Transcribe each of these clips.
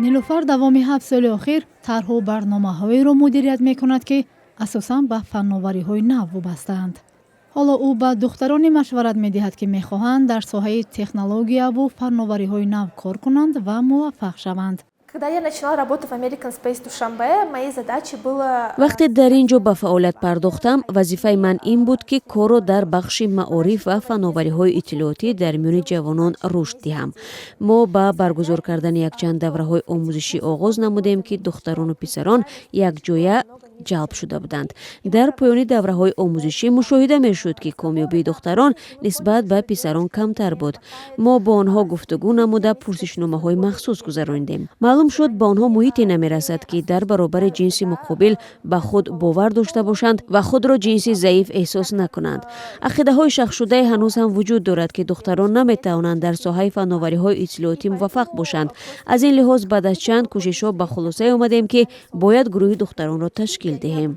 نیلوفر دوامی 7 سال اخیر طرح و برنامه‌هایی را مدیریت می‌کند که اساساً به فناوری‌های نو وابسته‌اند. حالا او به دختران مشورت می‌دهد که می‌خواهند در ساحه تکنولوژیا و فناوری‌های نو کار کنند و موفق شوند. وقتی در اینجا به فعالیت پرداختم، وظیفه من این بود که کارو در بخش معارف و فناوری‌های اطلاعاتی در میان جوانان رشد دهم. ما با برگزار کردن یک چند دوره‌های آموزشی آغاز نمودیم که دختران و پسران یک جایه جلب شده بودند. در پایان دوره‌های آموزشی مشاهده می‌شد که کامیابی دختران نسبت به پسران کمتر بود. ما با آنها گفتگو نموده پرسشنامه‌های مخصوص گذراندیم. معلوم شد با آنها محیطی نمی‌رسد که در برابر جنس مقابل به خود باور داشته باشند و خود را جنسی ضعیف احساس نکنند. عقیده‌های شخص شده هنوز هم وجود دارد که دختران نمی‌توانند در ساحه فناوری‌های اطلاعاتی موفق باشند. از این لحاظ بعد از چند کوشش‌ها به خلاصه آمدیم که باید گروه دختران را تشکیل دهیم.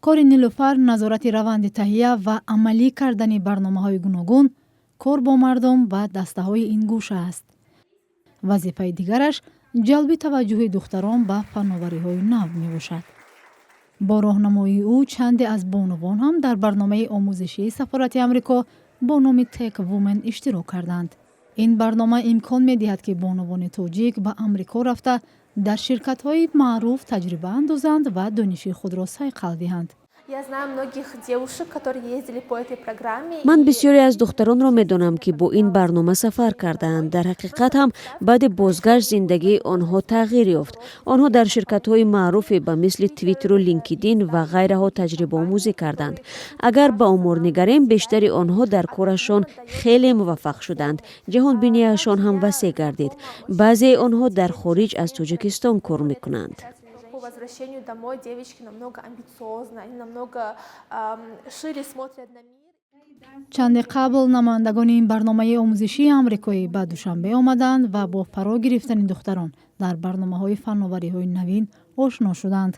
کار نیلوفر نظارت روند تهیه و عملی کردن برنامه‌های گوناگون، کار با مردم و دسته‌های این گوشه است. وظیفه دیگرش جلب توجه دختران به فناوری‌های نو می‌باشد. با راهنمایی او چند از بانوان هم در برنامه آموزشی سفارت آمریکا با نام تک وومن اشتراک کردند. این برنامه امکان می‌دهد که بانوان تاجیک به آمریکا رفته در شرکت‌های معروف تجربه اندازند و دانش خود را صیقل دهند. من بسیاری از دختران را می‌دانم که با این برنامه سفر کردند. در حقیقت هم بعد بازگشت زندگی آنها تغییر یافت. آنها در شرکت‌های معروف به مثل توییتر و لینکدین و غیرها تجربه آموزی کردند. اگر به آمار نگریم بیشتری آنها در کارشان خیلی موفق شدند. جهان بینیشان هم وسیع گردید. بعضی آنها در خارج از تاجیکستان کار می‌کنند. возвращению домой девочки намного амбициозны, они намного шире смотрят на мир. چند قبل نمایندگان این برنامه آموزشی آمریکایی به دوشنبه آمدند و با فرا گرفتن دختران در برنامه‌های فناوری‌های نوین آشنا شدند.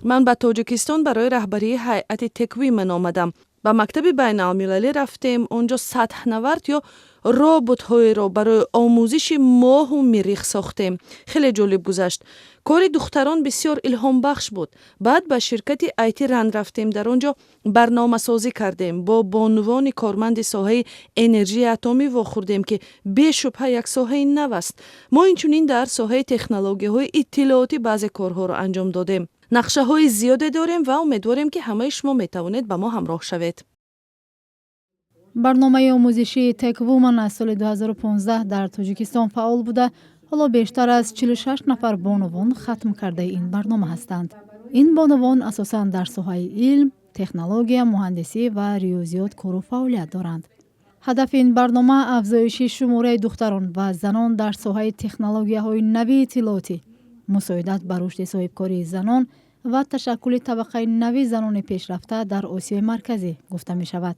من به تاجیکستان برای رهبری هیئت تکوین آمدم. به مکتب بین‌المللی رفتیم. اونجا سطح نورد یا رابط‌های را برای آموزش ماه و مریخ ساختیم. خیلی جالب گذشت. کار دختران بسیار الهام بخش بود. بعد به شرکت آیتی رند رفتیم. در آنجا برنامه سازی کردیم. با بانوان کارمند ساحه انرژی اتمی واخوردیم که بی‌شبهه یک ساحه نو است. ما اینچنین در ساحه تکنولوژی‌های اطلاعاتی بعضی کارها را انجام دادیم. نقشه های زیاده داریم و امیدواریم که همه شما میتوانید با ما همراه شوید. برنامه آموزشی تک وومن از سال 2015 در تاجیکستان فعال بوده. حالا بیشتر از 46 نفر بانوان ختم کرده این برنامه هستند. این بانوان اساساً در ساحه علم، تکنولوژیا، مهندسی و ریاضیات کار و فعالیت دارند. هدف این برنامه افزایش شماره دختران و زنان در ساحه تکنولوژی‌های نوی اطلاعاتی، مساعدت بر رشد صاحبکاری زنان و تشکل طبقه نوی زنان پیشرفته در آسیای مرکزی گفته می شود.